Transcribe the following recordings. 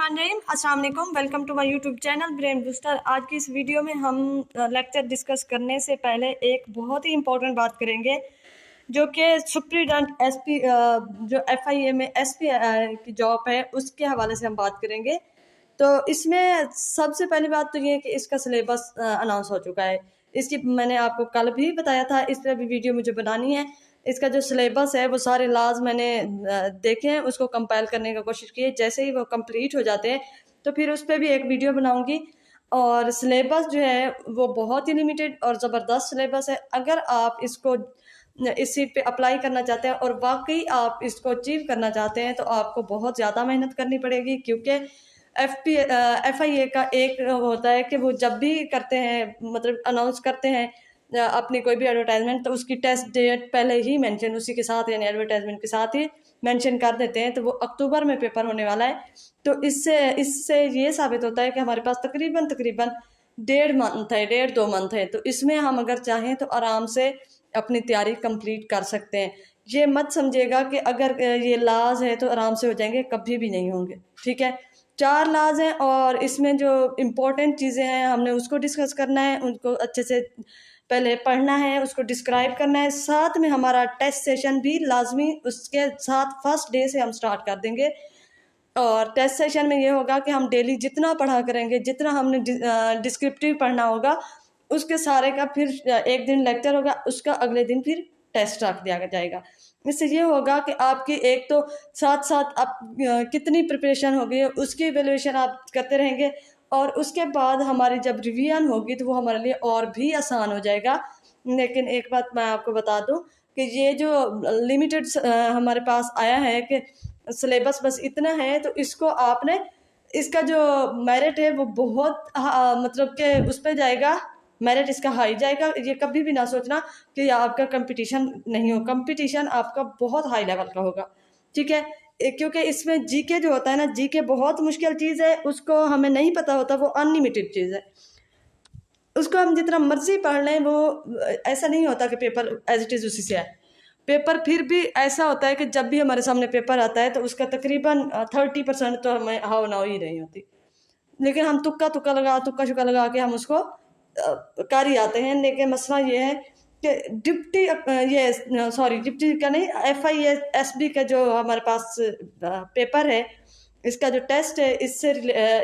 बिस्मिल्लाहिर्रहमानिर्रहीम, अस्सलाम वालेकुम। Welcome to my YouTube channel brain booster. आज की इस वीडियो में हम लेक्चर डिस्कस करने से पहले एक बहुत ही इम्पोर्टेंट बात करेंगे, जो कि सुप्रीडेंट एसपी जो एफआईए में एसपी की जॉब है उसके हवाले से हम बात करेंगे। तो इसमें सबसे पहली बात तो ये है कि इसका सिलेबस अनाउंस हो चुका है। इसकी मैंने आपको कल भी बताया था, इस पर भी वीडियो मुझे बनानी है। इसका जो सिलेबस है वो सारे लाज मैंने देखे हैं, उसको कंपाइल करने की कोशिश की है। जैसे ही वो कंप्लीट हो जाते हैं तो फिर उस पर भी एक वीडियो बनाऊंगी। और सिलेबस जो है वो बहुत ही लिमिटेड और ज़बरदस्त सिलेबस है। अगर आप इसको इस सीट पे अप्लाई करना चाहते हैं और वाकई आप इसको अचीव करना चाहते हैं तो आपको बहुत ज़्यादा मेहनत करनी पड़ेगी, क्योंकि एफआईए का एक होता है कि वो जब भी करते हैं, मतलब अनाउंस करते हैं अपनी कोई भी एडवर्टाइजमेंट, तो उसकी टेस्ट डेट पहले ही मेंशन उसी के साथ यानी एडवर्टाइजमेंट के साथ ही मेंशन कर देते हैं। तो वो अक्टूबर में पेपर होने वाला है। तो इससे इससे ये साबित होता है कि हमारे पास तकरीबन तकरीबन 1.5 मंथ है, 1.5-2 मंथ है। तो इसमें हम अगर चाहें तो आराम से अपनी तैयारी कंप्लीट कर सकते हैं। ये मत समझिएगा कि अगर ये लाज है तो आराम से हो जाएंगे, कभी भी नहीं होंगे। ठीक है, 4 लाज हैं और इसमें जो इम्पोर्टेंट चीज़ें हैं हमने उसको डिस्कस करना है, उनको अच्छे से पहले पढ़ना है, उसको डिस्क्राइब करना है। साथ में हमारा टेस्ट सेशन भी लाजमी उसके साथ फर्स्ट डे से हम स्टार्ट कर देंगे। और टेस्ट सेशन में ये होगा कि हम डेली जितना पढ़ा करेंगे, जितना हमने डिस्क्रिप्टिव पढ़ना होगा, उसके सारे का फिर एक दिन लेक्चर होगा, उसका अगले दिन फिर टेस्ट रख दिया जाएगा। इससे ये होगा कि आपकी एक तो साथ साथ आप कितनी प्रिपरेशन हो गई है उसकी एवेल्यूएशन आप करते रहेंगे, और उसके बाद हमारी जब रिवीजन होगी तो वो हमारे लिए और भी आसान हो जाएगा। लेकिन एक बात मैं आपको बता दूं कि ये जो लिमिटेड हमारे पास आया है कि सिलेबस बस इतना है, तो इसको आपने इसका जो मेरिट है वो बहुत मतलब कि उस पर जाएगा, मेरिट इसका हाई जाएगा। ये कभी भी ना सोचना कि आपका कंपटीशन नहीं हो, कंपटीशन आपका बहुत हाई लेवल का होगा। ठीक है, क्योंकि इसमें जीके जो होता है ना, जीके बहुत मुश्किल चीज़ है, उसको हमें नहीं पता होता, वो अनलिमिटेड चीज़ है। उसको हम जितना मर्जी पढ़ लें, वो ऐसा नहीं होता कि पेपर एज इट इज़ उसी से आए। पेपर फिर भी ऐसा होता है कि जब भी हमारे सामने पेपर आता है तो उसका तकरीबन 30% तो हमें हाव नाव ही नहीं होती, लेकिन हम तुक्का शुक्का लगा के हम उसको कर ही आते हैं। लेकिन मसला ये है कि डिप्टी का नहीं, एफआईएसबी का जो हमारे पास पेपर है, इसका जो टेस्ट है,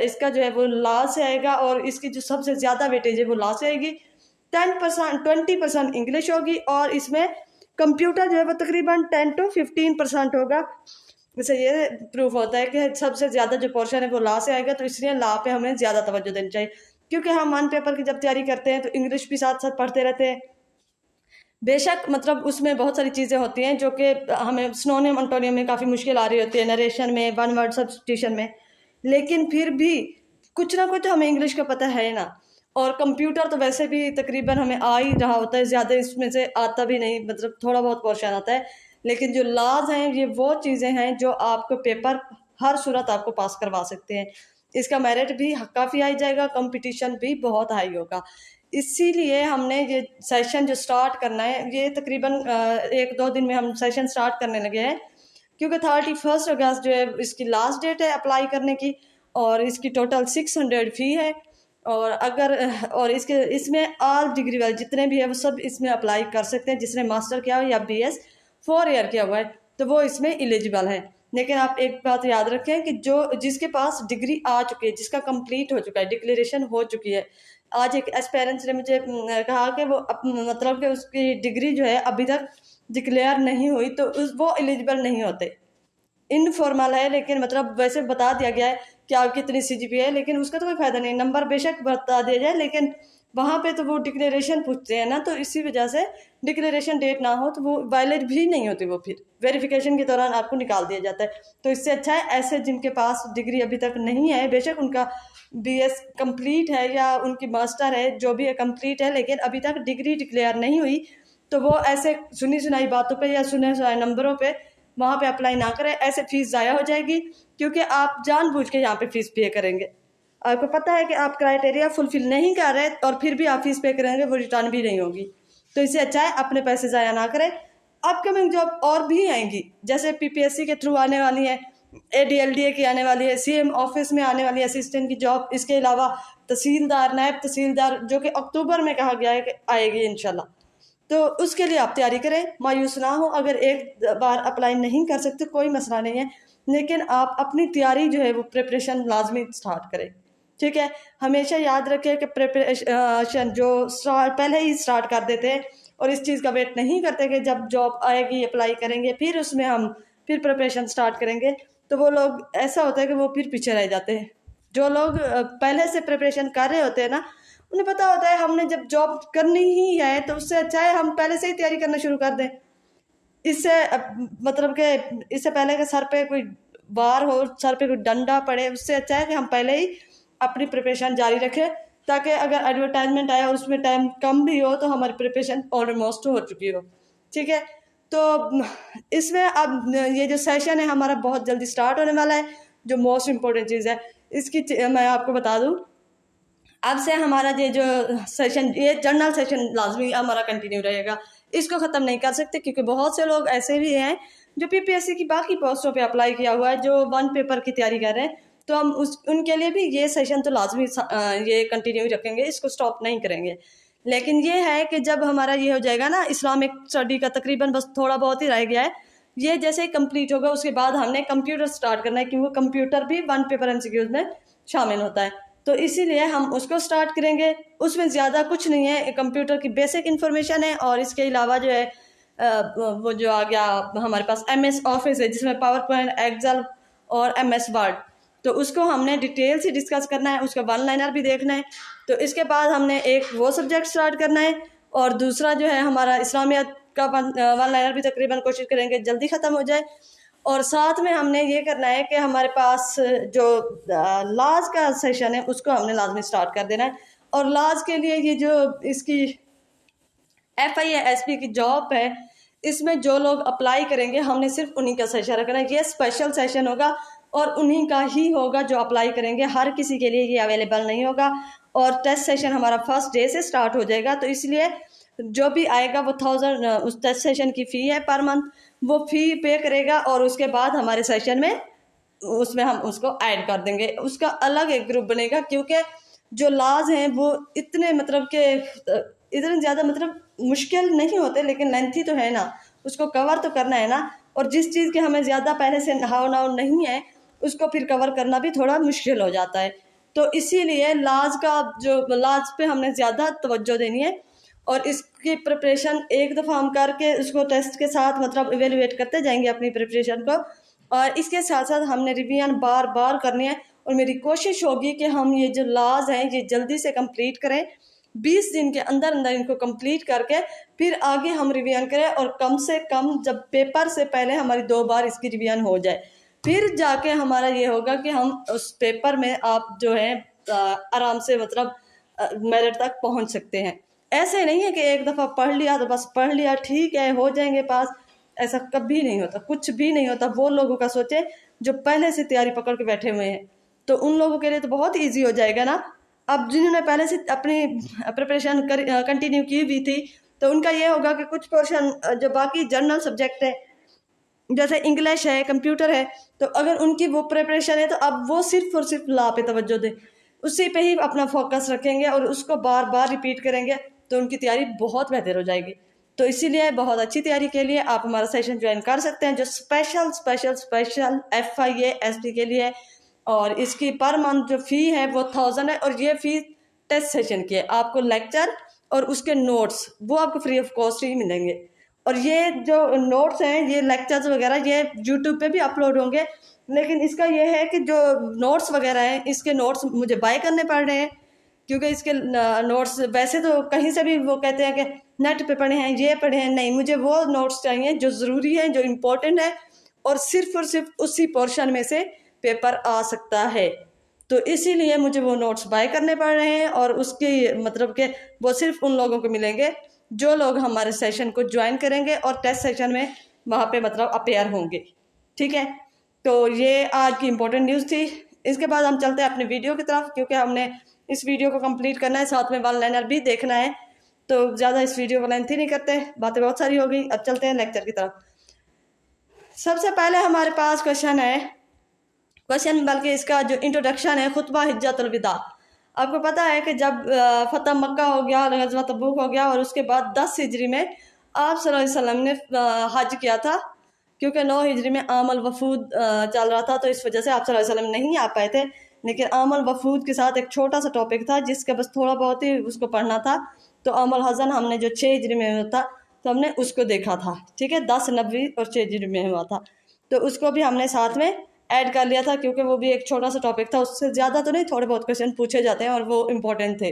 इसका जो है वो लॉ से आएगा, और इसकी जो सबसे ज़्यादा वेटेज है वो लॉ से आएगी। 10% 20% इंग्लिश होगी, और इसमें कंप्यूटर जो है वो तकरीबन 10 to 15% होगा। इससे ये प्रूफ होता है कि सबसे ज़्यादा जो पोर्शन है वो लॉ से आएगा। तो इसलिए लॉ पे हमें ज़्यादा तवज्जो देनी चाहिए, क्योंकि हम वन पेपर की जब तैयारी करते हैं तो इंग्लिश भी साथ साथ पढ़ते रहते हैं। बेशक मतलब उसमें बहुत सारी चीज़ें होती हैं जो कि हमें सिनोनिम एंटोनियम में काफ़ी मुश्किल आ रही होती है, नरेशन में, वन वर्ड सब्स्टिट्यूशन में, लेकिन फिर भी कुछ ना कुछ हमें इंग्लिश का पता है ना। और कंप्यूटर तो वैसे भी तकरीबन हमें आ ही रहा होता है, ज़्यादा इसमें से आता भी नहीं, मतलब थोड़ा बहुत पोर्शन आता है। लेकिन जो लॉज हैं ये वो चीज़ें हैं जो आपको पेपर हर सूरत आपको पास करवा सकते हैं। इसका मेरिट भी काफ़ी हाई जाएगा, कंपटीशन भी बहुत हाई होगा। इसीलिए हमने ये सेशन जो स्टार्ट करना है, ये तकरीबन 1-2 दिन में हम सेशन स्टार्ट करने लगे हैं, क्योंकि 31 अगस्त जो है इसकी लास्ट डेट है अप्लाई करने की, और इसकी टोटल 600 फ़ी है। और अगर और इसमें ऑल डिग्री वाले जितने भी है वो सब इसमें अप्लाई कर सकते हैं, जिसने मास्टर किया हो या BS 4 ईयर किया हुआ है तो वो इसमें एलिजिबल है। लेकिन आप एक बात याद रखें कि जिसके पास डिग्री आ चुकी है, जिसका कंप्लीट हो चुका है, डिक्लेरेशन हो चुकी है। आज एक एस्पेरेंट्स ने मुझे कहा कि वो मतलब कि उसकी डिग्री जो है अभी तक डिक्लेयर नहीं हुई, तो वो एलिजिबल नहीं होते। इनफॉर्मल है, लेकिन मतलब वैसे बता दिया गया है कि आपकी इतनी CGPA है, लेकिन उसका तो कोई फायदा नहीं। नंबर बेशक बता दिया जाए, लेकिन वहाँ पे तो वो डिक्लेरेशन पूछते हैं ना, तो इसी वजह से डिक्लेरेशन डेट ना हो तो वो वैलिड भी नहीं होती, वो फिर वेरिफिकेशन के दौरान आपको निकाल दिया जाता है। तो इससे अच्छा है ऐसे जिनके पास डिग्री अभी तक नहीं है, बेशक उनका BS कंप्लीट है या उनकी मास्टर है, जो भी है कंप्लीट है, लेकिन अभी तक डिग्री डिक्लेयर नहीं हुई, तो वो ऐसे सुनी सुनाई बातों पे या सुने सुनाए नंबरों पे वहाँ पे अप्लाई ना करें। ऐसे फीस ज़ाया हो जाएगी, क्योंकि आप जानबूझ के यहाँ पे फीस पे करेंगे। आपको पता है कि आप क्राइटेरिया फुलफिल नहीं कर रहे और फिर भी आप फीस पे करेंगे, वो रिटर्न भी नहीं होगी। तो इससे अच्छा है अपने पैसे ज़ाया ना करें। अपकमिंग जॉब और भी आएंगी, जैसे PPSC के थ्रू आने वाली हैं, ADLDA की आने वाली है, CM ऑफिस में आने वाली है असिस्टेंट की जॉब। इसके अलावा तहसीलदार, नायब तहसीलदार, जो कि अक्टूबर में कहा गया है कि आएगी इंशाल्लाह। तो उसके लिए आप तैयारी करें, मायूस ना हो। अगर एक बार अप्लाई नहीं कर सकते कोई मसला नहीं है, लेकिन आप अपनी तैयारी जो है वो प्रिपरेशन लाजमी स्टार्ट करें, ठीक है। हमेशा याद रखें कि प्रिपरेशन जो पहले ही स्टार्ट कर देते हैं और इस चीज़ का वेट नहीं करते कि जब जॉब आएगी अप्लाई करेंगे फिर उसमें हम फिर प्रिपरेशन स्टार्ट करेंगे, तो वो लोग ऐसा होता है कि वो फिर पीछे रह जाते हैं। जो लोग पहले से प्रिपरेशन कर रहे होते हैं ना, उन्हें पता होता है हमने जब जॉब करनी ही है तो उससे अच्छा है हम पहले से ही तैयारी करना शुरू कर दें। इससे मतलब कि इससे पहले कि सर पे कोई वार हो, सर पे कोई डंडा पड़े, उससे अच्छा है कि हम पहले ही अपनी प्रिपरेशन जारी रखें, ताकि अगर एडवर्टाइजमेंट आया और उसमें टाइम कम भी हो तो हमारी प्रिपरेशन ऑलमोस्ट हो चुकी हो, ठीक है। तो इसमें अब ये जो सेशन है हमारा बहुत जल्दी स्टार्ट होने वाला है। जो मोस्ट इम्पोर्टेंट चीज़ है इसकी मैं आपको बता दूँ, अब से हमारा ये जो सेशन, ये जर्नल सेशन लाजमी हमारा कंटिन्यू रहेगा। इसको ख़त्म नहीं कर सकते क्योंकि बहुत से लोग ऐसे भी हैं जो PPSC की बाकी पोस्टों पे अप्लाई किया हुआ है, जो 1 पेपर की तैयारी कर रहे हैं। तो हम उनके लिए भी ये सेशन तो लाजमी ये कंटिन्यू रखेंगे, इसको स्टॉप नहीं करेंगे। लेकिन ये है कि जब हमारा ये हो जाएगा ना, इस्लामिक स्टडी का तकरीबन बस थोड़ा बहुत ही रह गया है, ये जैसे ही कंप्लीट होगा उसके बाद हमने कंप्यूटर स्टार्ट करना है, क्योंकि कंप्यूटर भी 1 पेपर MCQs में शामिल होता है। तो इसीलिए हम उसको स्टार्ट करेंगे। उसमें ज़्यादा कुछ नहीं है, कंप्यूटर की बेसिक इन्फॉर्मेशन है, और इसके अलावा जो है वो जो आ गया हमारे पास MS ऑफिस है, जिसमें पावर पॉइंट, एक्सेल और MS वर्ड, तो उसको हमने डिटेल से डिस्कस करना है, उसका 1 लाइनर भी देखना है। तो इसके बाद हमने एक वो सब्जेक्ट स्टार्ट करना है, और दूसरा जो है हमारा इस्लामियत का 1 लाइनर भी तकरीबन कोशिश करेंगे जल्दी ख़त्म हो जाए। और साथ में हमने ये करना है कि हमारे पास जो लाज का सेशन है उसको हमने लाजमी स्टार्ट कर देना है। और लाज के लिए ये जो इसकी FIA SP की जॉब है, इसमें जो लोग अप्लाई करेंगे हमने सिर्फ उन्हीं का सेशन रखना है। ये स्पेशल सेशन होगा और उन्हीं का ही होगा जो अप्लाई करेंगे, हर किसी के लिए ये अवेलेबल नहीं होगा। और टेस्ट सेशन हमारा फर्स्ट डे से स्टार्ट हो जाएगा, तो इसलिए जो भी आएगा वो 1000 उस टेस्ट सेशन की फ़ी है पर मंथ, वो फ़ी पे करेगा और उसके बाद हमारे सेशन में उसमें हम उसको ऐड कर देंगे। उसका अलग एक ग्रुप बनेगा, क्योंकि जो लॉज हैं वो इतने मतलब के इतने ज़्यादा मतलब मुश्किल नहीं होते, लेकिन लेंथी तो है ना, उसको कवर तो करना है ना। और जिस चीज़ के हमें ज़्यादा पहले से हाव नाव नहीं है उसको फिर कवर करना भी थोड़ा मुश्किल हो जाता है। तो इसीलिए लाज का जो लाज पे हमने ज़्यादा तवज्जो देनी है, और इसकी प्रिपरेशन एक दफ़ा हम करके उसको टेस्ट के साथ मतलब इवेलुएट करते जाएंगे अपनी प्रिपरेशन को। और इसके साथ साथ हमने रिवीजन बार बार करनी है, और मेरी कोशिश होगी कि हम ये जो लॉज हैं ये जल्दी से कंप्लीट करें, 20 दिन के अंदर अंदर इनको कंप्लीट करके फिर आगे हम रिवीजन करें। और कम से कम जब पेपर से पहले हमारी 2 बार इसकी रिवीजन हो जाए, फिर जाके हमारा ये होगा कि हम उस पेपर में आप जो है आराम से मतलब मेरिट तक पहुंच सकते हैं। ऐसे नहीं है कि एक दफ़ा पढ़ लिया तो बस पढ़ लिया, ठीक है हो जाएंगे पास, ऐसा कभी नहीं होता, कुछ भी नहीं होता। वो लोगों का सोचे जो पहले से तैयारी पकड़ के बैठे हुए हैं, तो उन लोगों के लिए तो बहुत ईजी हो जाएगा ना। अब जिन्होंने पहले से अपनी प्रिपरेशन कंटिन्यू की हुई थी, तो उनका ये होगा कि कुछ पोर्शन जो बाकी जनरल सब्जेक्ट है जैसे इंग्लिश है, कंप्यूटर है, तो अगर उनकी वो प्रिपरेशन है तो अब वो सिर्फ और सिर्फ ला पे तवज्जो दें, उसी पे ही अपना फोकस रखेंगे और उसको बार बार रिपीट करेंगे, तो उनकी तैयारी बहुत बेहतर हो जाएगी। तो इसीलिए बहुत अच्छी तैयारी के लिए आप हमारा सेशन ज्वाइन कर सकते हैं, जो special special special FIA SP के लिए। और इसकी पर मंथ जो फ़ी है वो 1000 है, और ये फ़ी टेस्ट सेशन की है। आपको लेक्चर और उसके नोट्स वो आपको फ्री ऑफ कॉस्ट ही मिलेंगे। और ये जो नोट्स हैं, ये लेक्चर्स वगैरह ये यूट्यूब पे भी अपलोड होंगे, लेकिन इसका ये है कि जो नोट्स वगैरह हैं इसके नोट्स मुझे बाय करने पड़ रहे हैं, क्योंकि इसके नोट्स वैसे तो कहीं से भी वो कहते हैं कि नेट पे पढ़े हैं, ये पढ़े हैं, नहीं, मुझे वो नोट्स चाहिए जो ज़रूरी है, जो इम्पोर्टेंट है, और सिर्फ उसी पोर्शन में से पेपर आ सकता है। तो इसीलिए मुझे वो नोट्स बाय करने पड़ रहे हैं, और उसकी मतलब कि वो सिर्फ उन लोगों को मिलेंगे जो लोग हमारे सेशन को ज्वाइन करेंगे और टेस्ट सेशन में वहाँ पे मतलब अपेयर होंगे, ठीक है। तो ये आज की इम्पोर्टेंट न्यूज़ थी। इसके बाद हम चलते हैं अपने वीडियो की तरफ, क्योंकि हमने इस वीडियो को कंप्लीट करना है, साथ में 1 लाइनर भी देखना है। तो ज़्यादा इस वीडियो को लेंथी नहीं करते, बातें बहुत सारी हो गई, अब चलते हैं लेक्चर की तरफ। सबसे पहले हमारे पास क्वेश्चन है क्वेश्चन, बल्कि इसका जो इंट्रोडक्शन है, खुतबा हिज्जतुल विदा। आपको पता है कि जब फतह मक्का हो गया, ग़ज़वा तबूक हो गया, और उसके बाद 10 हिजरी में आप सल्लल्लाहु अलैहि वसल्लम ने हज किया था, क्योंकि 9 हिजरी में आमल वफूद चल रहा था, तो इस वजह से आप सल्लल्लाहु अलैहि वसल्लम नहीं आ पाए थे। लेकिन आमल वफूद के साथ एक छोटा सा टॉपिक था जिसका बस थोड़ा बहुत ही उसको पढ़ना था। तो आमल हज़न हमने जो 6 हिजरी में हुआ था, तो हमने उसको देखा था, ठीक है। 10 नबी और 6 हिजरी में हुआ था, तो उसको भी हमने साथ में ऐड कर लिया था, क्योंकि वो भी एक छोटा सा टॉपिक था, उससे ज़्यादा तो नहीं, थोड़े बहुत क्वेश्चन पूछे जाते हैं और वो इम्पोर्टेंट थे।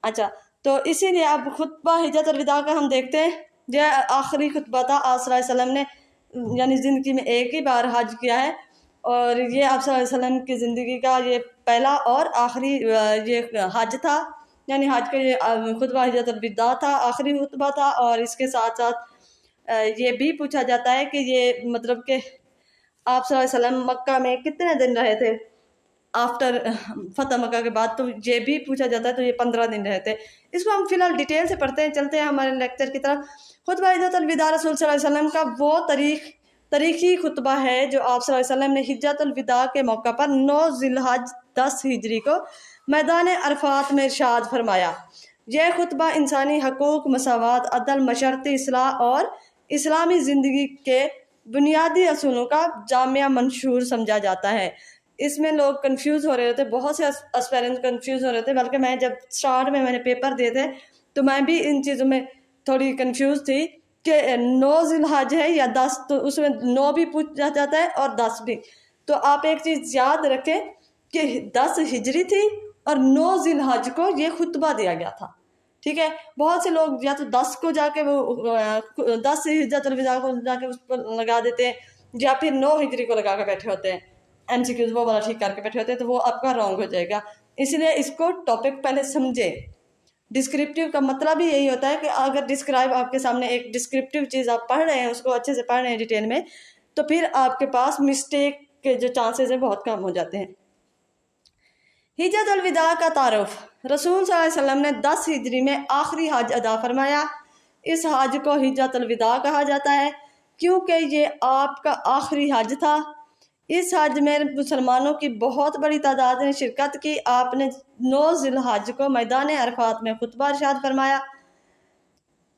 अच्छा, तो इसीलिए अब खुतबा हिज्जतुल विदा का हम देखते हैं। यह आखिरी खुतबा था। आप सल्लल्लाहु अलैहि वसल्लम ने यानी ज़िंदगी में एक ही बार हज किया है, और ये आप सल्लल्लाहु अलैहि वसल्लम की ज़िंदगी का ये पहला और आखिरी ये हज था, यानी हज का ये खुतबा हिज्जतुल विदा था, आखिरी खुतबा था। और इसके साथ साथ ये भी पूछा जाता है कि ये मतलब कि आप सल्लल्लाहु अलैहि वसल्लम मक्का में कितने दिन रहे थे आफ्टर फतह मक्का के बाद, तो ये भी पूछा जाता है। तो ये 15 दिन रहे थे। इसको हम फिलहाल डिटेल से पढ़ते हैं, चलते हैं हमारे लेक्चर की तरफ। खुतबा हिज्जतुल विदा रसूल सल्लल्लाहु अलैहि वसल्लम का वो तारीखी खुतबा है जो आप सल्लल्लाहु अलैहि वसल्लम ने हिज्जतुल विदा के मौका पर 9 ज़िलहज 10 हिजरी को मैदान अरफात में इरशाद फरमाया। यह खुतबा इंसानी हकूक़, मसावात, अदल, मशरती इस्लाह और इस्लामी ज़िंदगी के बुनियादी असूलों का जामिया मंशूर समझा जाता है। इसमें लोग कंफ्यूज हो रहे थे, बहुत से एस्पिरेंट्स कंफ्यूज हो रहे थे, बल्कि मैं जब स्टार्ट में मैंने पेपर दिए थे तो मैं भी इन चीज़ों में थोड़ी कंफ्यूज थी कि 9 ज़िलहज है या 10, तो उसमें 9 भी पूछा जाता है और 10 भी। तो आप एक चीज़ याद रखें कि 10 हिजरी थी और 9 ज़िलहज को ये खुतबा दिया गया था, ठीक है। बहुत से लोग या तो 10 को जाके वो 10 हिज्जतुल विदा को जाके उस पर लगा देते हैं, या फिर 9 हिजरी को लगा के बैठे होते हैं, MCQs वो वाला ठीक करके बैठे होते हैं, तो वो आपका रॉन्ग हो जाएगा। इसलिए इसको टॉपिक पहले समझे। डिस्क्रिप्टिव का मतलब ही यही होता है कि अगर डिस्क्राइब आपके सामने एक डिस्क्रिप्टिव चीज़ आप पढ़ रहे हैं, उसको अच्छे से पढ़ रहे हैं डिटेल में, तो फिर आपके पास मिस्टेक के जो चांसेस हैं बहुत कम हो जाते हैं। हिज्जतुल विदा का तारुफ। रसूल सल्लल्लाहु अलैहि वसल्लम ने 10 हिजरी में आखिरी हज अदा फरमाया। इस हज को हिज्जतुल विदा कहा जाता है क्योंकि ये आपका आखिरी हज था। इस हज में मुसलमानों की बहुत बड़ी तादाद ने शिरकत की। आपने 9 ज़िलहज को मैदान अरफात में खुतबा इरशाद फरमाया।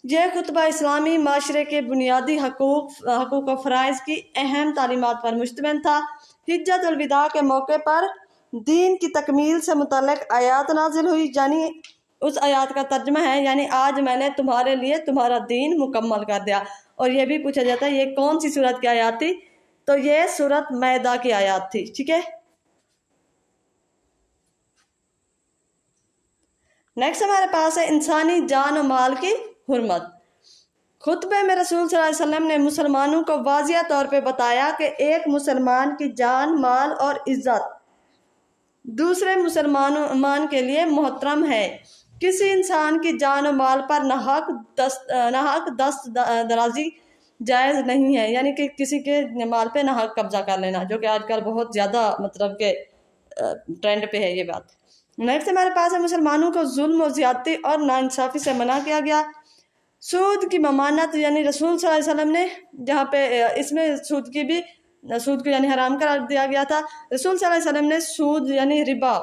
यह खुतबा इस्लामी माशरे के बुनियादी हकूक़ और फ़राइज़ की अहम तालीमात पर मुश्तमिल था। हिज्जतुल विदा के मौके पर दीन की तकमील से मुतल्लिक़ आयात नाजिल हुई, यानी उस आयात का तर्जमा है यानी आज मैंने तुम्हारे लिए तुम्हारा दीन मुकम्मल कर दिया। और यह भी पूछा जाता है ये कौन सी सूरत की आयात थी, तो ये सूरत मैदा की आयात थी, ठीक है। नेक्स्ट हमारे पास है इंसानी जान और माल की हुर्मत। खुतबे में रसूल सल्लल्लाहु अलैहि वसल्लम ने मुसलमानों को वाज़िया तौर पे बताया कि एक मुसलमान की जान, माल और इज्जत दूसरे मुसलमान के लिए मोहतरम है। किसी इंसान की जान और माल पर नाहक दस्त दराजी जायज़ नहीं है, यानी कि किसी के माल पे नाहक कब्जा कर लेना, जो कि आजकल बहुत ज़्यादा मतलब के ट्रेंड पे है ये बात। नेक्स्ट हमारे पास है मुसलमानों को जुल्म और ज़्यादती और नाइंसाफ़ी से मना किया गया। सूद की ममानत, यानी रसूल सल्लल्लाहु अलैहि वसल्लम ने जहाँ पे इसमें सूद को यानी हराम करार दिया गया था। रसूल सल्लल्लाहु अलैहि वसल्लम ने सूद यानी रिबा,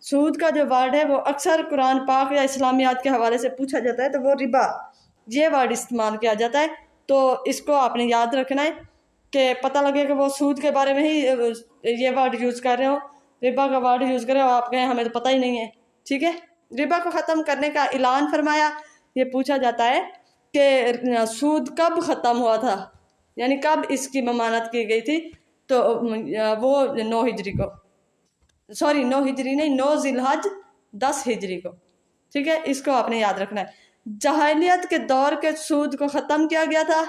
सूद का जो वर्ड है वो अक्सर कुरान पाक या इस्लामियात के हवाले से पूछा जाता है, तो वो रिबा ये वर्ड इस्तेमाल किया जाता है। तो इसको आपने याद रखना है कि पता लगे कि वो सूद के बारे में ही ये वर्ड यूज़ कर रहे हो, रिबा का वर्ड यूज़ कर रहे हो, आप कहें हमें तो पता ही नहीं है, ठीक है। रिबा को ख़त्म करने का ऐलान फरमाया। ये पूछा जाता है कि सूद कब ख़त्म हुआ था, यानी कब इसकी ममानत की गई थी, तो वो 9 हिजरी को, सॉरी 9 हिजरी नहीं, 9 ज़िलहज 10 हिजरी को, ठीक है। इसको आपने याद रखना है। जहालियत के दौर के सूद को ख़त्म किया गया था।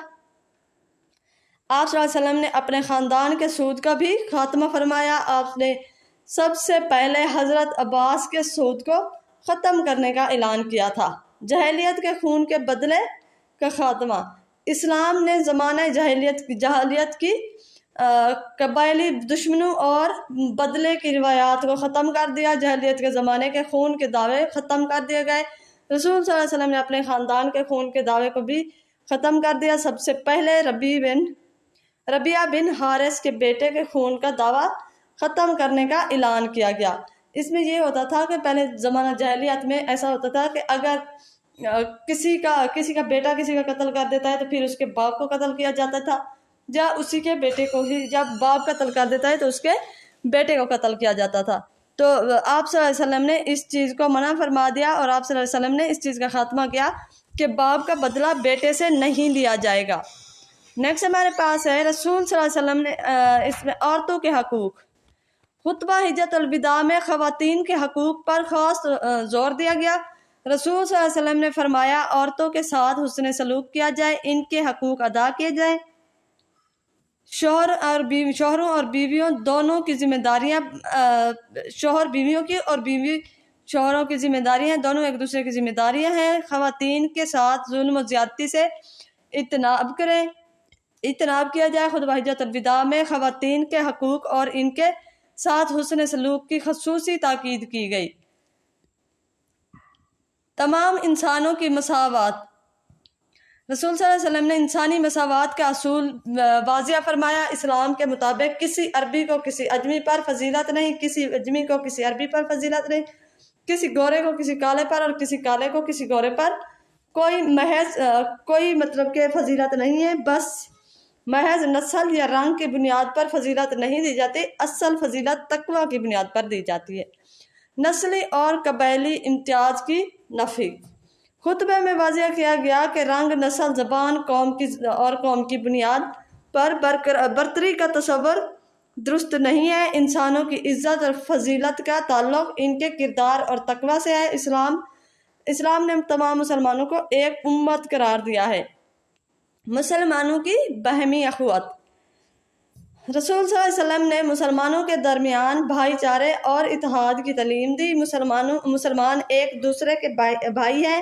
आप सल्लल्लाहु अलैहि वसल्लम ने अपने ख़ानदान के सूद का भी खात्मा फरमाया। आपने सबसे पहले हज़रत अब्बास के सूद को ख़त्म करने का ऐलान किया था। जहालियत के खून के बदले का खात्मा। इस्लाम ने ज़माना जहालियत की कबायली दुश्मनों और बदले की रिवायात को ख़त्म कर दिया। जहालियत के ज़माने के खून के दावे ख़त्म कर दिए गए। रसूल सल्लल्लाहु अलैहि वसल्लम ने अपने ख़ानदान के खून के दावे को भी ख़त्म कर दिया। सबसे पहले रबिया बिन हारिस के बेटे के खून का दावा ख़त्म करने का ऐलान किया गया। इसमें ये होता था कि पहले ज़माना जाहिलियत में ऐसा होता था कि अगर किसी का बेटा किसी का कत्ल कर देता है तो फिर उसके बाप को कत्ल किया जाता था, या उसी के बेटे को ही, जब बाप कत्ल कर देता है तो उसके बेटे को कत्ल किया जाता था। तो आप सल्लल्लाहु अलैहि वसल्लम ने इस चीज़ को मना फरमा दिया और आप सल्लल्लाहु अलैहि वसल्लम ने इस चीज़ का खात्मा किया कि बाप का बदला बेटे से नहीं लिया जाएगा। नेक्स्ट हमारे पास है रसूल सल्लल्लाहु अलैहि वसल्लम ने इसमें औरतों के हकूक़। खुतबा हिज्जतुल विदा में ख़वातीन के हकूक़ पर ख़ास ज़ोर दिया गया। रसूल सल्लल्लाहु अलैहि वसल्लम ने फरमाया, औरतों के साथ हुस्न सलूक किया जाए, इनके हकूक़ अदा किए जाए। शोहरों और बीवियों दोनों की जिम्मेदारियाँ, शोहर बीवियों की और बीवी शोहरों की जिम्मेदारियाँ हैं, दोनों एक दूसरे की जिम्मेदारियाँ हैं। ख़वातीन के साथ जुल्म और ज़्यादती से इज्तनाब किया जाए। खुतबा हिज्जतुल विदा में ख़वातीन के हकूक़ और इनके साथ हुस्न सलूक की ख़ुसूसी ताकीद की गई। तमाम इंसानों की मसावत। रसूल सल्लल्लाहु अलैहि वसल्लम ने इंसानी मसावत का असूल वाज़िया फरमाया। इस्लाम के मुताबिक किसी अरबी को किसी अजमी पर फजीलत नहीं, किसी अजमी को किसी अरबी पर फजीलत नहीं, किसी गोरे को किसी काले पर और किसी काले को किसी गोरे पर कोई मतलब के फजीलत नहीं है। बस महज नस्ल या रंग की बुनियाद पर फजीलत नहीं दी जाती, असल फजीलत तकवा की बुनियाद पर दी जाती है। नस्ली और कबैली इम्तियाज की नफ़ी। खुतबे में वाज़िया किया गया कि रंग, नस्ल, ज़बान, कौम की बुनियाद पर बरतरी का तस्वर दुरुस्त नहीं है। इंसानों की इज़्ज़त और फजीलत का ताल्लुक़ इनके किरदार और तकवा से है। इस्लाम ने तमाम मुसलमानों को एक उम्मत करार दिया है। मुसलमानों की बहमी अखुवत। रसूल सल्लल्लाहु अलैहि वसल्लम ने मुसलमानों के दरमियान भाईचारे और इत्तेहाद की तालीम दी। मुसलमान एक दूसरे के भाई हैं।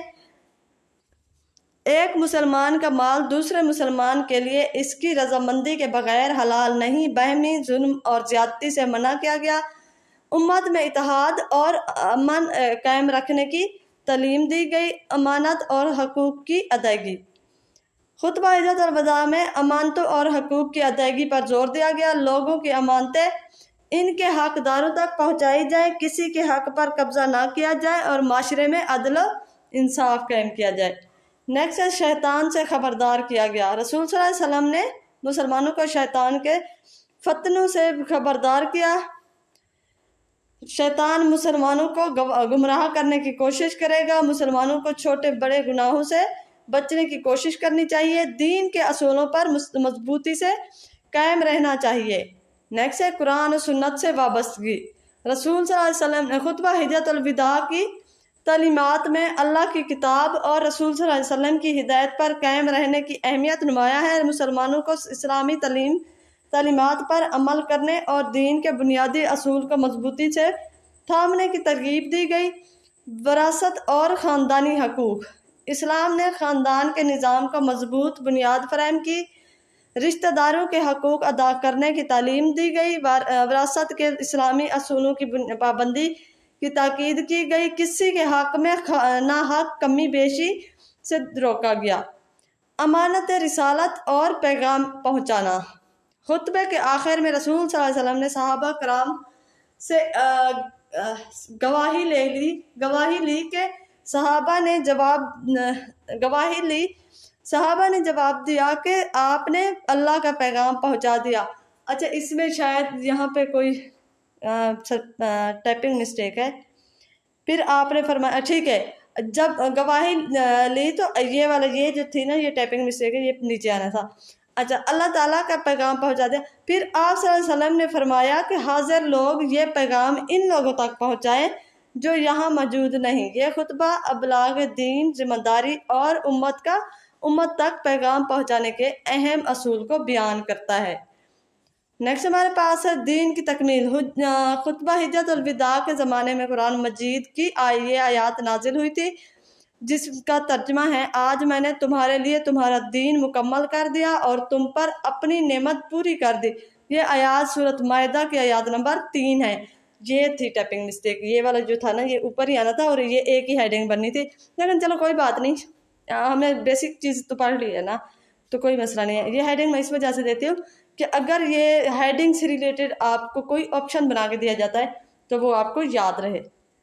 एक मुसलमान का माल दूसरे मुसलमान के लिए इसकी रजामंदी के बगैर हलाल नहीं। बहमी, जुल्म और ज़्यादती से मना किया गया। उम्मत में इत्तेहाद और अमन कायम रखने की तालीम दी गई। अमानत और हकूक़ की अदायगी। खुतबा हिज्जतुल विदा में अमानतों और हकूक़ की अदायगी पर जोर दिया गया। लोगों की अमानतें इनके हकदारों तक पहुँचाई जाए, किसी के हक पर कब्जा ना किया जाए और माशरे में अदल इंसाफ कायम किया जाए। नेक्स्ट है शैतान से खबरदार किया गया। रसूल सल्लल्लाहु अलैहि वसल्लम ने मुसलमानों को शैतान के फतनों से खबरदार किया। शैतान मुसलमानों को गुमराह करने की कोशिश करेगा। मुसलमानों को छोटे बड़े गुनाहों से बचने की कोशिश करनी चाहिए। दीन के असूलों पर मजबूती से कायम रहना चाहिए। नेक्स्ट है कुरान और सुन्नत से वाबस्तगी। रसूल सल्लल्लाहु अलैहि वसल्लम ने खुतबा हिज्जतुल विदा की तालीमात में अल्लाह की किताब और रसूल सल्लल्लाहु अलैहि वसल्लम की हिदायत पर कायम रहने की अहमियत नुमाया है। मुसलमानों को इस्लामी तालीमात पर अमल करने और दीन के बुनियादी असूल को मजबूती से थामने की तरगीब दी गई। विरासत और ख़ानदानी हकूक़। इस्लाम ने ख़ानदान के निज़ाम को मजबूत बुनियाद फराहम की। रिश्तेदारों के हकूक़ अदा करने की तालीम दी गई। विरासत के इस्लामी असूलों की पाबंदी की ताकीद की गई। किसी के हक में नाहक कमी बेशी से रोका गया। अमानत रिसालत और पैगाम पहुँचाना। खुतबे के आखिर में रसूल सल्लल्लाहु अलैहि वसल्लम ने सहाबा कराम से गवाही ली कि सहाबा ने जवाब दिया कि आपने अल्लाह का पैगाम पहुँचा दिया। अच्छा, इसमें शायद यहाँ पे कोई टाइपिंग मिस्टेक है। फिर आपने फरमाया, ठीक है, जब गवाही ली तो ये जो थी ना, ये टाइपिंग मिस्टेक है, ये नीचे आना था। अच्छा, अल्लाह ताला का पैगाम पहुंचा दिया। फिर आप सल्लल्लाहु अलैहि वसल्लम ने फरमाया कि हाजिर लोग ये पैगाम इन लोगों तक पहुंचाएं जो यहाँ मौजूद नहीं। ये खुतबा अबलाग दीन, जिम्मेदारी और उम्मत तक पैगाम पहुंचाने के अहम असूल को बयान करता है। नेक्स्ट हमारे पास है दीन की तकमील। खुतबा हिज्जतुल विदा के ज़माने में कुरान मजीद की ये आयत नाजिल हुई थी, जिसका तर्जमा है, आज मैंने तुम्हारे लिए तुम्हारा दीन मुकम्मल कर दिया और तुम पर अपनी नेमत पूरी कर दी। ये आयत सूरत मायदा की आयत नंबर 3 है। ये थी टाइपिंग मिस्टेक, ये वाला जो था ना, ये ऊपर ही आना था और ये एक ही हेडिंग बननी थी। लेकिन चलो कोई बात नहीं, हमने बेसिक चीज़ तो पढ़ ली है ना, तो कोई मसला नहीं है। ये हेडिंग मैं इस वजह से देती हूँ कि अगर ये हेडिंग से रिलेटेड आपको कोई ऑप्शन बना के दिया जाता है तो वो आपको याद रहे।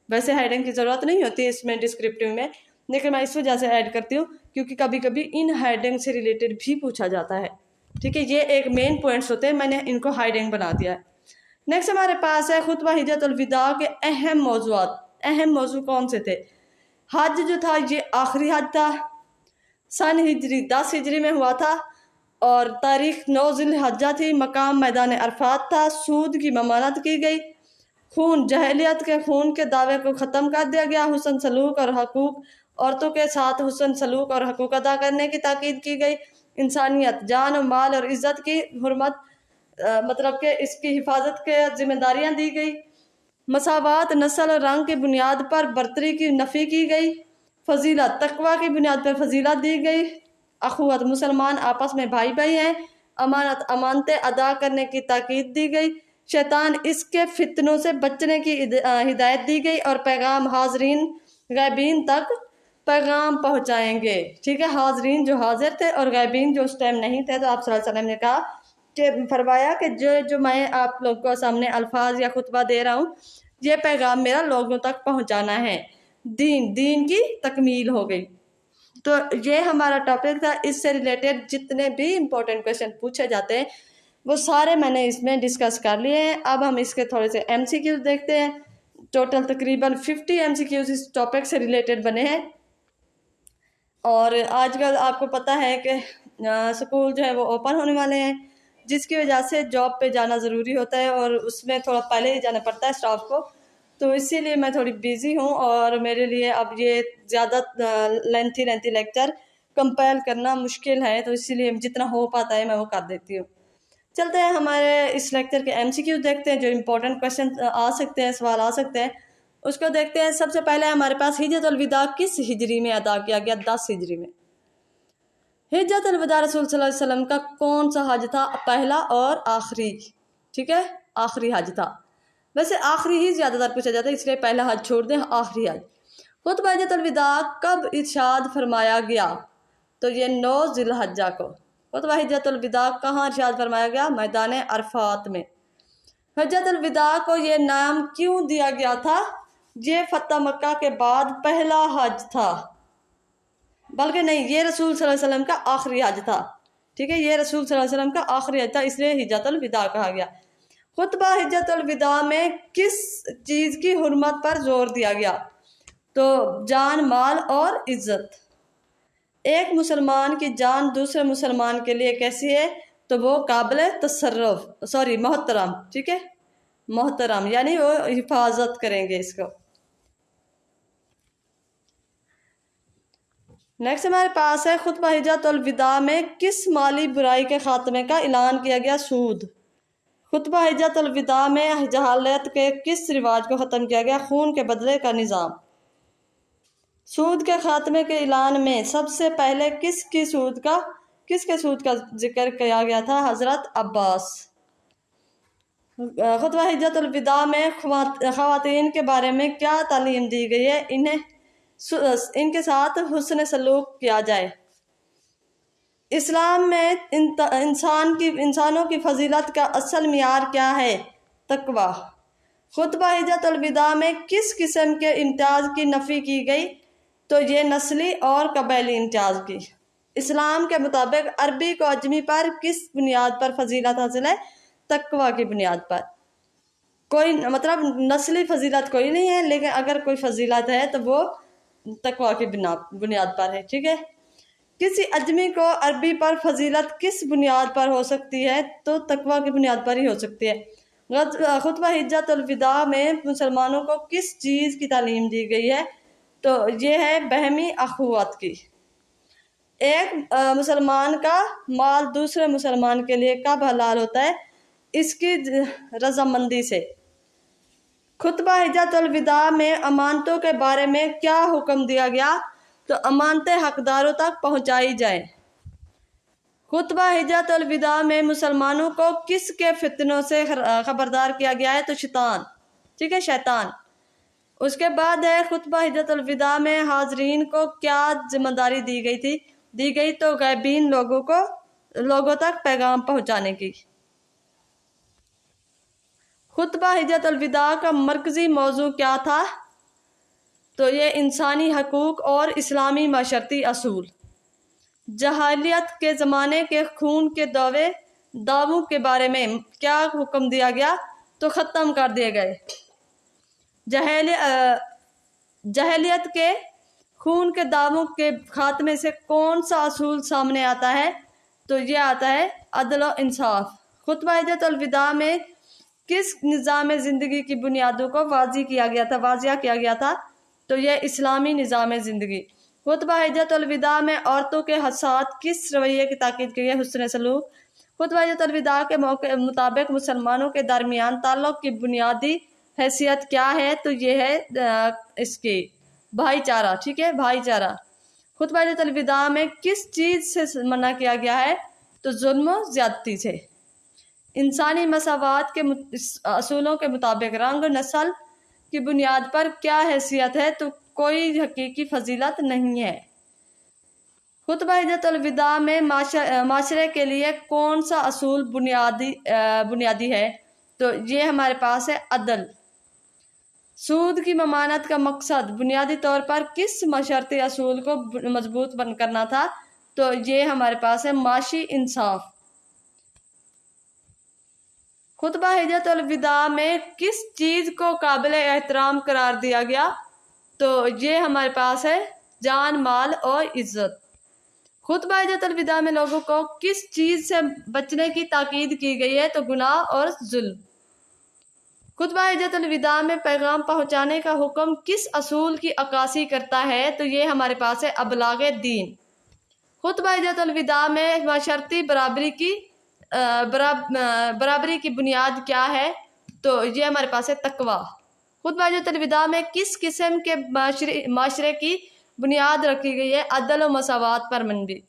वैसे हेडिंग की ज़रूरत नहीं होती इसमें डिस्क्रिप्टिव में, लेकिन मैं इस वजह से ऐड करती हूँ क्योंकि कभी कभी इन हेडिंग से रिलेटेड भी पूछा जाता है। ठीक है, ये एक मेन पॉइंट्स होते हैं, मैंने इनको हेडिंग बना दिया है। नेक्स्ट हमारे पास है खुतबा हिज्जतुल विदा के अहम मौजूआत। अहम मौजू कौन से थे? हज जो था ये आखिरी हज था, सन हिजरी 10 हिजरी में हुआ था और तारीख 9 ज़िलहज्जा थी। मकाम मैदान अरफात था। सूद की ममानत की गई। खून, जहलियत के खून के दावे को ख़त्म कर दिया गया। हुस्न सलूक और हकूक़, औरतों के साथ हुस्न सलूक और हकूक़ अदा करने की ताकीद की गई। इंसानियत, जान और माल और इज़्ज़त की हुर्मत मतलब कि इसकी हिफाजत के जिम्मेदारियाँ दी गई। मसावात, नस्ल और रंग की बुनियाद पर बर्तरी की नफ़ी की गई। फजीलत, तकवा की बुनियाद पर फजीलत दी गई। अखुवत, मुसलमान आपस में भाई भाई हैं। अमानत, अमानतें अदा करने की ताकीद दी गई। शैतान, इसके फितनों से बचने की हिदायत दी गई और पैगाम हाजरीन गैबीन तक पैगाम पहुँचाएंगे। ठीक है, हाजरीन जो हाजिर थे और गैबीन जो उस टाइम नहीं थे, तो आप सल्लल्लाहु अलैहि वसल्लम ने कहा कि फरमाया कि जो मैं आप लोग को सामने अल्फाज या खुतबा दे रहा हूँ, ये पैगाम मेरा लोगों तक पहुँचाना है। दीन की तकमील हो गई। तो ये हमारा टॉपिक था। इससे रिलेटेड जितने भी इम्पोर्टेंट क्वेश्चन पूछे जाते हैं वो सारे मैंने इसमें डिस्कस कर लिए हैं। अब हम इसके थोड़े से MCQs देखते हैं। टोटल तकरीबन 50 MCQs इस टॉपिक से रिलेटेड बने हैं। और आजकल आपको पता है कि स्कूल जो है वो ओपन होने वाले हैं, जिसकी वजह से जॉब पे जाना ज़रूरी होता है और उसमें थोड़ा पहले ही जाना पड़ता है स्टाफ को। तो इसीलिए मैं थोड़ी बिज़ी हूँ और मेरे लिए अब ये ज़्यादा लेंथी लेक्चर कंपाइल करना मुश्किल है, तो इसीलिए जितना हो पाता है मैं वो कर देती हूँ। चलते हैं हमारे इस लेक्चर के MCQ देखते हैं, जो इम्पोर्टेंट क्वेश्चन आ सकते हैं, सवाल आ सकते हैं, उसको देखते हैं। सबसे पहले हमारे पास हिज्जतुल विदा किस हिजरी में अदा किया गया? 10 हिजरी में। हिज्जतुल विदा रसूल सल्लल्लाहु अलैहि वसल्लम का कौन सा हज था? पहला और आखिरी। ठीक है, आखिरी हज था। वैसे आखिरी ही ज़्यादातर पूछा जाता है, इसलिए पहला हज छोड़ दें, आखिरी हज। खुतबा हिज्जतुल विदा कब इरशाद फरमाया गया? तो ये 9 ज़िलहज्जा को। खुतबा हिज्जतुल विदा कहाँ इरशाद फरमाया गया? मैदान अरफात में। हिज्जतुल विदा को ये नाम क्यों दिया गया था? ये फतह मक्का के बाद पहला हज था, बल्कि नहीं, ये रसूल सल्लल्लाहु अलैहि वसल्लम का आखिरी हज था। ठीक है, ये रसूल सल्लल्लाहु अलैहि वसल्लम का आखिरी हज था, इसलिए हिज्जतुल विदा कहा गया। खुतबा हिज्जतुल विदा में किस चीज़ की हुर्मत पर जोर दिया गया? तो जान, माल और इज्जत। एक मुसलमान की जान दूसरे मुसलमान के लिए कैसी है? तो वो काबिल तसर्रुफ, सॉरी मोहतरम। ठीक है, मोहतरम यानी वो हिफाजत करेंगे इसको। नेक्स्ट हमारे पास है खुतबा हिज्जतुल विदा में किस माली बुराई के खात्मे का ऐलान किया गया? सूद। खुतबा हिज्जतुल विदा में जहालत के किस रिवाज को ख़त्म किया गया? खून के बदले का निज़ाम। सूद के खात्मे के ऐलान में सबसे पहले किसके सूद का जिक्र किया गया था? हज़रत अब्बास। खुतबा हिज्जतुल विदा में ख़वातीन के बारे में क्या तालीम दी गई है? इनके साथ हुस्न सलूक किया जाए। इस्लाम में इंसानों की फजीलत का असल मियार क्या है? तकवा। खुतबा हिज्जतुल विदा में किस किस्म के इम्तियाज़ की नफ़ी की गई? तो ये नस्ली और कबैली इम्तियाज़ की। इस्लाम के मुताबिक अरबी को अजमी पर किस बुनियाद पर फजीलत हासिल है? तकवा की बुनियाद पर। कोई मतलब नस्ली फजीलत कोई नहीं है, लेकिन अगर कोई फजीलत है तो वो तकवा की बुनियाद पर है। ठीक है, किसी अजमी को अरबी पर फजीलत किस बुनियाद पर हो सकती है? तो तकवा की बुनियाद पर ही हो सकती है। खुतबा हिज्जतुल विदा में मुसलमानों को किस चीज़ की तालीम दी गई है? तो ये है बहमी अखुवत की। एक मुसलमान का माल दूसरे मुसलमान के लिए कब हलाल होता है? इसकी रजामंदी से। खुतबा हिज्जतुल विदा में अमानतों के बारे में क्या हुक्म दिया गया? तो अमानतें हकदारों तक पहुंचाई जाए। खुतबा हिज्जतुल विदा में मुसलमानों को किसके फितनों से खबरदार किया गया है? तो शैतान। ठीक है, शैतान। उसके बाद है खुतबा हिज्जतुल विदा में हाजरीन को क्या जिम्मेदारी दी गई? तो गैबीन लोगों तक पैगाम पहुंचाने की। खुतबा हिज्जतुल विदा का मरकज़ी मौजू क्या था? तो ये इंसानी हकूक़ और इस्लामी माशरती असूल। जहालियत के ज़माने के खून के दावों के बारे में क्या हुक्म दिया गया? तो ख़त्म कर दिए गए। जहलियत के खून के दावों के खात्मे से कौन सा असूल सामने आता है? तो ये आता है अदल व इंसाफ। खुतबा हिज्जतुल विदा में किस निज़ाम ज़िंदगी की बुनियादों को वाजिया किया गया था? तो यह इस्लामी निज़ाम ज़िंदगी। खुतबा हिज्जतुल विदा में औरतों के साथ किस रवैये की ताकीद की गई? हुस्न सलूक। खुतबा हिज्जतुल विदा के मौके मुताबिक मुसलमानों के दरमियान ताल्लुक़ की बुनियादी हैसियत क्या है? तो ये है इसकी भाईचारा। ठीक है, भाईचारा। खुतबा हिज्जतुल विदा में किस चीज़ से मना किया गया है? तो जुल्म व ज़्यादती से। इंसानी मसावात के असूलों के मुताबिक रंग नस्ल की बुनियाद पर क्या हैसियत है? तो कोई हकीकी फजीलत नहीं है। खुतबा हिज्जतुल विदा में माशरे के लिए कौन सा असूल बुनियादी है? तो ये हमारे पास है अदल। सूद की ममानत का मकसद बुनियादी तौर पर किस माशरती असूल को मजबूत करना था? तो ये हमारे पास है माशी इंसाफ। खुतबा हिज्जतुल विदा में किस चीज़ को काबिल एहतराम करार दिया गया? तो ये हमारे पास है जान, माल और इज्जत। खुतबा हिज्जतुल विदा में लोगों को किस चीज़ से बचने की ताकीद की गई है? तो गुनाह और जुल्म। खुतबा हिज्जतुल विदा में पैगाम पहुँचाने का हुक्म किस असूल की अक्कासी करता है? तो ये हमारे पास है अबलागे दीन। खुतबा हिज्जतुल विदा में माशरती बराबरी की बुनियाद क्या है? तो ये हमारे पास है तकवा। खुतबा हिज्जतुल विदा में किस किस्म के माशरे की बुनियाद रखी गई है? अदल व मसावात पर मबनी।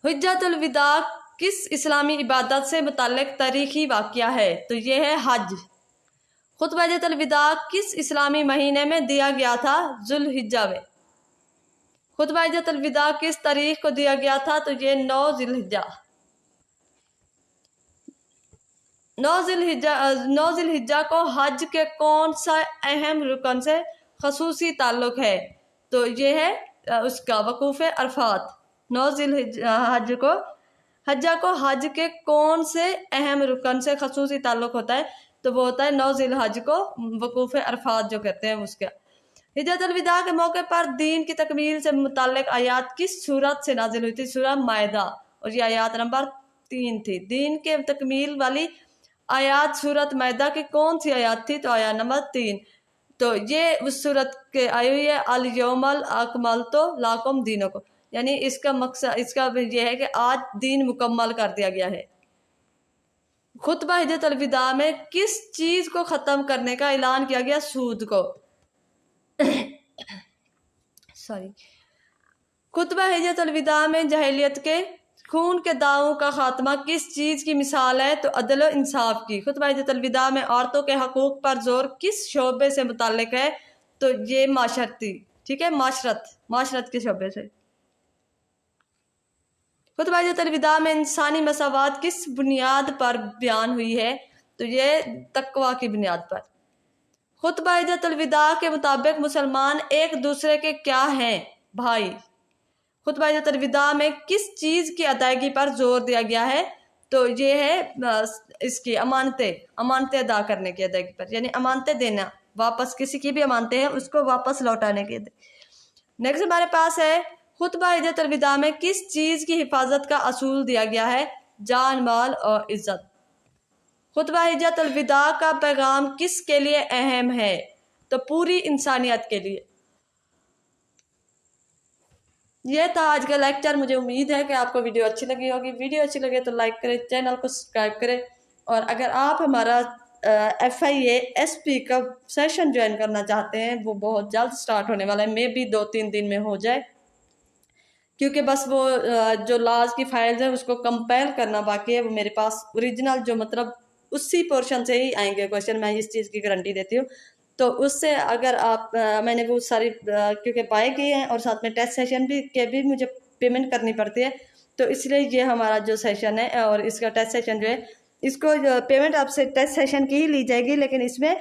हिज्जतुल विदा किस इस्लामी इबादत से मुताल्लिक तारीखी वाक़या है? तो ये है हज। खुतबा हिज्जतुल विदा किस इस्लामी महीने में दिया गया था? जुल्हिज्जा में। खुतबा हिज्जतुल विदा किस तारीख को दिया गया था? तो ये 9 ज़िलहिज्जा। 9 ज़िलहिज्जा को हज के कौन सा अहम रुकन से खसूसी ताल्लुक है? तो ये है उसका वकूफ़ अरफात। 9 ज़िलहिज्जा हज्जा को हज के कौन से अहम रुकन से खसूसी ताल्लुक होता है? तो वो होता है 9 ज़िलहज को वकूफ़ अरफात जो कहते हैं उसका। हिज्जतुल विदा के मौके पर दीन की तकमील से मुताल्लिक आयात किस सूरत से नाजिल हुई थी? सूरह माइदा, और ये आयात नंबर 3 थी। दीन के तकमील वाली आयात सूरत माइदा की कौन सी आयात थी? तो आयात नंबर 3। तो ये उस सूरत के आई हुई है अल यौमल अकमलतु लकुम दीनकुम, यानी इसका मकसद इसका यह है कि आज दीन मुकम्मल कर दिया गया है। खुतबा हिज्जतुल विदा में किस चीज़ को ख़त्म करने का ऐलान किया गया? सूद को। सॉरी। खुतबा हिज्जतुल विदा में जहलियत के खून के दावों का खात्मा किस चीज़ की मिसाल है? तो अदल व इंसाफ की। खुतबा हिज्जतुल विदा में औरतों के हकूक़ पर जोर किस शोबे से मुताल्लिक है? तो ये माशरती, ठीक है, माशरत के शोबे से। खुतबा हिज्जतुल विदा में इंसानी मसावात किस बुनियाद पर बयान हुई है? तो ये तकवा की बुनियाद पर। खुतबा हिज्जतुल विदा के मुताबिक मुसलमान एक दूसरे के क्या हैं? भाई। खुतबा हिज्जतुल विदा में किस चीज़ की अदायगी पर जोर दिया गया है? तो ये है इसकी अमानतें अदा करने की अदायगी पर, यानी अमानतें देना, वापस किसी की भी अमानतें हैं उसको वापस लौटाने के। नेक्स्ट हमारे पास है खुतबा हिज्जतुल विदा में किस चीज़ की हिफाजत का असूल दिया गया है? जान, माल और इज्जत। खुतबा हिज्जतुल विदा का पैगाम किसके लिए अहम है? तो पूरी इंसानियत के लिए। यह था आज का लेक्चर। मुझे उम्मीद है कि आपको वीडियो अच्छी लगी होगी। वीडियो अच्छी लगे तो लाइक करें, चैनल को सब्सक्राइब करें, और अगर आप हमारा FIA SP का सेशन ज्वाइन करना चाहते हैं, वो बहुत जल्द स्टार्ट होने वाला है, मे भी 2-3 दिन में हो जाए, क्योंकि बस वो जो लॉज की फाइल्स है उसको कंपेल करना बाकी है। वो मेरे पास ओरिजिनल जो मतलब उसी पोर्शन से ही आएंगे क्वेश्चन, मैं इस चीज़ की गारंटी देती हूँ। तो उससे अगर आप मैंने वो सारी क्योंकि बाय किए हैं और साथ में टेस्ट सेशन भी मुझे पेमेंट करनी पड़ती है, तो इसलिए ये हमारा जो सेशन है और इसका टेस्ट सेशन जो है इसको पेमेंट आपसे टेस्ट सेशन की ही ली जाएगी, लेकिन इसमें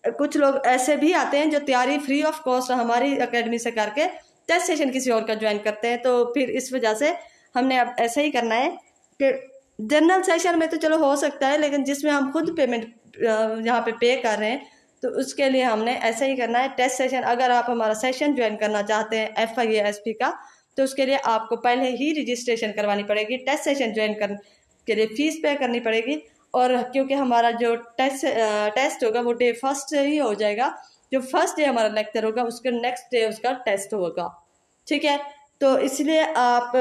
कुछ लोग ऐसे भी आते हैं जो तैयारी फ्री ऑफ कॉस्ट हमारी एकेडमी से करके टेस्ट सेशन किसी और का ज्वाइन करते हैं। तो फिर इस वजह से हमने अब ऐसा ही करना है कि जनरल सेशन में तो चलो हो सकता है, लेकिन जिसमें हम खुद पेमेंट यहाँ पे कर रहे हैं तो उसके लिए हमने ऐसा ही करना है। टेस्ट सेशन, अगर आप हमारा सेशन ज्वाइन करना चाहते हैं FIASP का, तो उसके लिए आपको पहले ही रजिस्ट्रेशन करवानी पड़ेगी। टेस्ट सेशन ज्वाइन करने के लिए फीस पे करनी पड़ेगी, और क्योंकि हमारा जो टेस्ट होगा वो डे फर्स्ट से ही हो जाएगा। जो फर्स्ट डे हमारा लेक्चर होगा उसके नेक्स्ट डे उसका टेस्ट होगा, ठीक है। तो इसलिए आप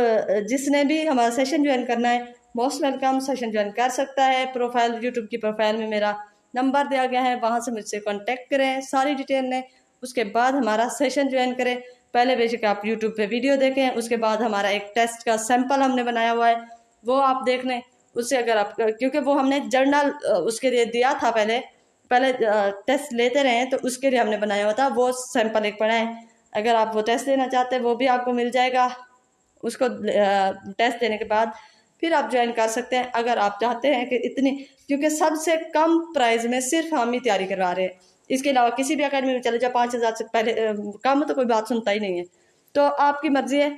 जिसने भी हमारा सेशन ज्वाइन करना है मोस्ट वेलकम, सेशन ज्वाइन कर सकता है। प्रोफाइल, यूट्यूब की प्रोफाइल में मेरा नंबर दिया गया है, वहाँ से मुझसे कांटेक्ट करें सारी डिटेल लें, उसके बाद हमारा सेशन ज्वाइन करें। पहले बेशक आप यूट्यूब पे वीडियो देखें, उसके बाद हमारा एक टेस्ट का सैंपल हमने बनाया हुआ है वो आप देख लें। उससे अगर आप, क्योंकि वो हमने जर्नल उसके लिए दिया था, पहले टेस्ट लेते रहे तो उसके लिए हमने बनाया हुआ था, वो सैंपल एक पड़ा है। अगर आप वो टेस्ट लेना चाहते हैं वो भी आपको मिल जाएगा। उसको टेस्ट देने के बाद फिर आप ज्वाइन कर सकते हैं। अगर आप चाहते हैं कि इतनी, क्योंकि सबसे कम प्राइस में सिर्फ हम ही तैयारी करवा रहे हैं, इसके अलावा किसी भी अकेडमी में चले जाओ 5,000 से पहले कम तो कोई बात सुनता ही नहीं है। तो आपकी मर्जी है,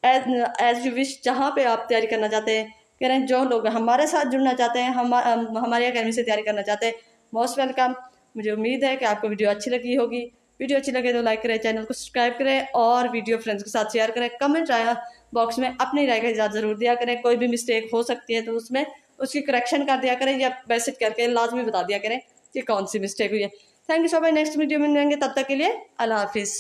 एज यू विश, जहाँ पे आप तैयारी करना चाहते हैं करें। जो लोग हमारे साथ जुड़ना चाहते हैं, हमारी अकेडमी से तैयारी करना चाहते हैं, मोस्ट वेलकम। मुझे उम्मीद है कि आपको वीडियो अच्छी लगी होगी। वीडियो अच्छी लगे तो लाइक करें, चैनल को सब्सक्राइब करें और वीडियो फ्रेंड्स के साथ शेयर करें। कमेंट बॉक्स में अपनी राय का इजाज़त ज़रूर दिया करें। कोई भी मिस्टेक हो सकती है तो उसमें उसकी करेक्शन कर दिया करें, या मैसेज करके लाजमी बता दिया करें कि कौन सी मिस्टेक हुई है। Thank you so much. Next video में मिलेंगे, तब तक के लिए अल्लाह हाफिज़।